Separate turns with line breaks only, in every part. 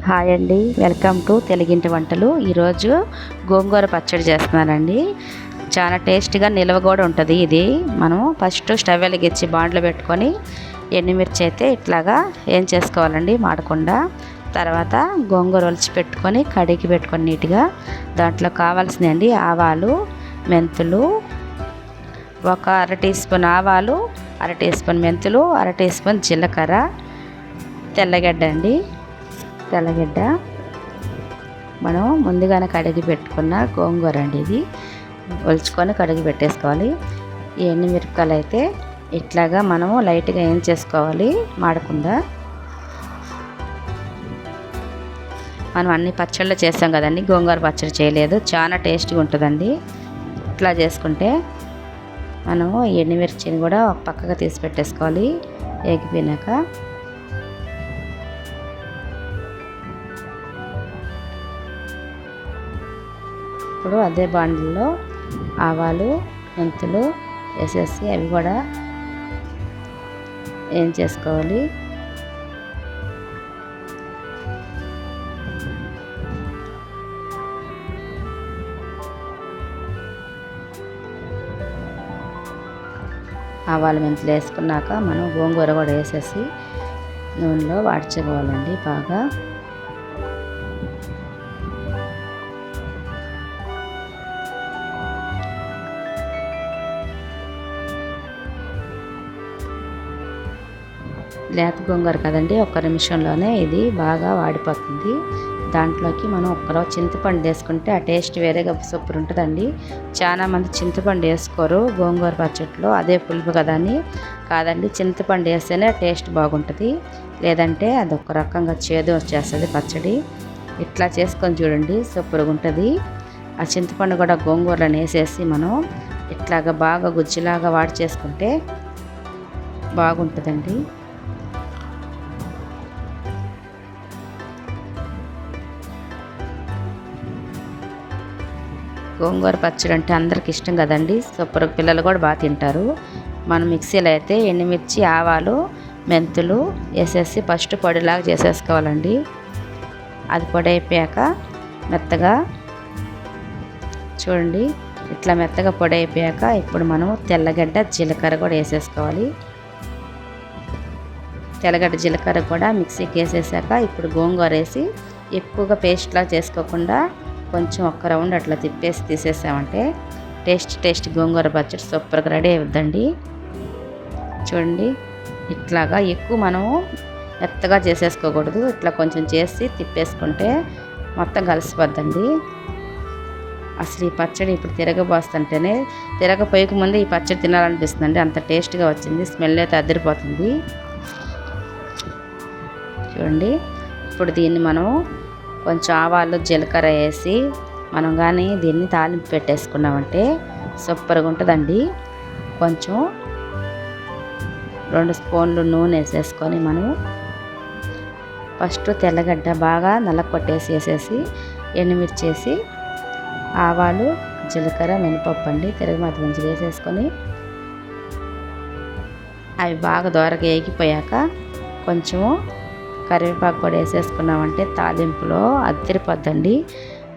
Hi అండి, welcome to తెలుగింటి వంటలు. ఈరోజు గోంగూర పచ్చడి చేస్తున్నానండి. చాలా టేస్టీగా నిల్వ కూడా ఉంటుంది. ఇది మనం ఫస్ట్ స్టవ్ వెలిగించి బాండ్లో పెట్టుకొని ఎండుమిర్చి అయితే ఇట్లాగా ఏం చేసుకోవాలండి మాడకుండా. తర్వాత గోంగూర ఒలిచి పెట్టుకొని కడిగి పెట్టుకొని నీట్గా దాంట్లో కావాల్సినవి ఆవాలు, మెంతులు, ఒక అర టీ స్పూన్ ఆవాలు, అర టీ స్పూన్ మెంతులు, అర టీ స్పూన్ జీలకర్ర, తెల్లగడ్డ అండి. తెల్లగడ్డ మనం ముందుగానే కడిగి పెట్టుకున్న గోంగూర అండి. ఇది ఒలుచుకొని కడిగి పెట్టేసుకోవాలి. ఈ ఎండుమిరపకాయలు అయితే ఇట్లాగా మనము లైట్గా ఏం చేసుకోవాలి మాడకుండా. మనం అన్ని పచ్చళ్ళు చేస్తాం కదండి, గోంగూర పచ్చడి చేయలేదు. చాలా టేస్టీగా ఉంటుందండి. ఇట్లా చేసుకుంటే మనము ఎండుమిర్చిని కూడా ఒక పక్కగా తీసి పెట్టేసుకోవాలి. ఎగిపోయినాక ఇప్పుడు అదే బాండిల్లో ఆవాలు, మెంతులు వేసేసి అవి కూడా ఏం చేసుకోవాలి. ఆవాలు, మెంతులు వేసుకున్నాక మనం గోంగూర కూడా వేసేసి నూనెలో వాడ్చుకోవాలండి బాగా. లేత గోంగూర కదండి, ఒక్క నిమిషంలోనే ఇది బాగా వాడిపోతుంది. దాంట్లోకి మనం ఒక్కరో చింతపండు వేసుకుంటే ఆ టేస్ట్ వేరేగా సూపర్ ఉంటుందండి. చాలామంది చింతపండు వేసుకోరు గోంగూర పచ్చడిలో, అదే పులుపు కదా అని. కాదండి, చింతపండు వేస్తేనే టేస్ట్ బాగుంటుంది, లేదంటే అది ఒక రకంగా చేదు వచ్చేస్తుంది పచ్చడి. ఇట్లా చేసుకొని చూడండి, సూపర్గా ఉంటుంది. ఆ చింతపండు కూడా గోంగూరలను వేసేసి మనం ఇట్లాగా బాగా గుజ్జులాగా వాడి చేసుకుంటే బాగుంటుందండి. గోంగూర పచ్చడి అంటే అందరికి ఇష్టం కదండి, సూపర్. పిల్లలు కూడా బాగా తింటారు. మనం మిక్సీలో అయితే ఎండుమిర్చి, ఆవాలు, మెంతులు వేసేసి ఫస్ట్ పొడిలాగా చేసేసుకోవాలండి. అది పొడి అయిపోయాక మెత్తగా చూడండి, ఇట్లా మెత్తగా పొడి అయిపోయాక ఇప్పుడు మనం తెల్లగడ్డ, జీలకర్ర కూడా వేసేసుకోవాలి. తెల్లగడ్డ, జీలకర్ర కూడా మిక్సీకి వేసేసాక ఇప్పుడు గోంగూర వేసి ఎక్కువగా పేస్ట్లా చేసుకోకుండా కొంచెం ఒక్క రౌండ్ అట్లా తిప్పేసి తీసేసామంటే టేస్ట్ గోంగూర పచ్చడి సూపర్గా రెడీ అవుద్దండి. చూడండి, ఇట్లాగా ఎక్కువ మనము మెత్తగా చేసేసుకోకూడదు. ఇట్లా కొంచెం చేసి తిప్పేసుకుంటే మొత్తం కలిసిపోద్దండి. అసలు ఈ పచ్చడి ఇప్పుడు తిరగబోస్తుంటేనే తిరగపోయక ముందే ఈ పచ్చడి తినాలనిపిస్తుందండి, అంత టేస్ట్గా వచ్చింది. స్మెల్ అయితే అదిరిపోతుంది. చూడండి, ఇప్పుడు దీన్ని మనం కొంచెం ఆవాలు, జీలకర్ర వేసి మనం కానీ దీన్ని తాలింపు పెట్టేసుకున్నామంటే సూపర్గా ఉంటుందండి. కొంచెం 2 స్పూన్లు నూనె వేసేసుకొని మనం ఫస్ట్ తెల్లగడ్డ బాగా నల్లకొట్టేసి వేసేసి ఎండుమిర్చి వేసి ఆవాలు, జీలకర్ర, మినపప్పు అండి తిరగమాత గుంచి వేసేసుకొని అవి బాగా దోరగా వేగిపోయాక కొంచెము కరివేపాకు కూడా వేసేసుకున్నామంటే తాలింపులో అదిరిపోద్దండి.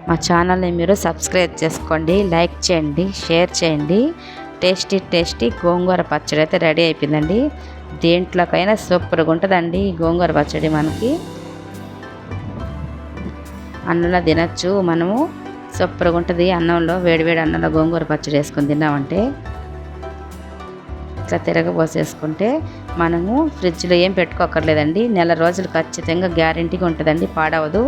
మా ఛానల్ని మీరు సబ్స్క్రైబ్ చేసుకోండి, లైక్ చేయండి, షేర్ చేయండి. టేస్టీ గోంగూర పచ్చడి అయితే రెడీ అయిపోయిందండి. దేంట్లోకైనా సూపర్గా ఉంటుందండి ఈ గోంగూర పచ్చడి. మనకి అన్నంలో తినచ్చు మనము, సూపర్గా ఉంటుంది. అన్నంలో వేడివేడి అన్నంలో గోంగూర పచ్చడి వేసుకొని తిన్నామంటే ఇట్లా తిరగబోసేసుకుంటే మనము ఫ్రిడ్జ్లో ఏం పెట్టుకోకర్లేదండి. నెల రోజులు ఖచ్చితంగా గ్యారెంటీగా ఉంటుందండి, పాడవదు.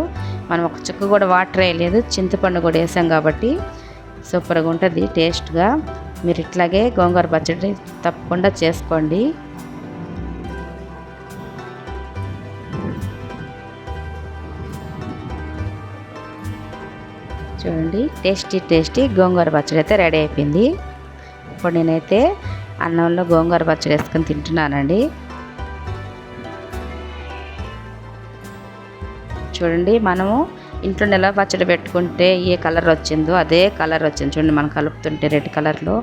మనం ఒక చుక్క కూడా వాటర్ వేయలేదు, చింతపండు కూడా వేసాం కాబట్టి సూపర్గా ఉంటుంది టేస్ట్గా. మీరు ఇట్లాగే గోంగూర పచ్చడి తప్పకుండా చేసుకోండి. చూడండి, టేస్టీ గోంగూర పచ్చడి అయితే రెడీ అయిపోయింది. ఇప్పుడు నేనైతే అన్నంలో గోంగూర పచ్చడి వేసుకొని తింటున్నానండి. చూడండి, మనము ఇంట్లో నిల్వ పచ్చడి పెట్టుకుంటే ఏ కలర్ వచ్చిందో అదే కలర్ వచ్చింది. చూడండి, మనం కలుపుతుంటే రెడ్ కలర్లో,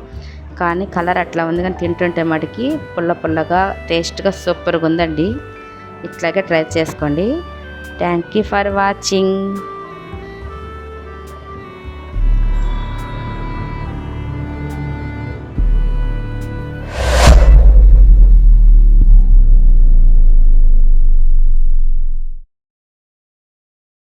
కానీ కలర్ అట్లా ఉంది, కానీ తింటుంటే మటుకి పుల్లగా టేస్ట్గా సూపర్గా ఉందండి. ఇట్లాగే ట్రై చేసుకోండి. Thank you for watching.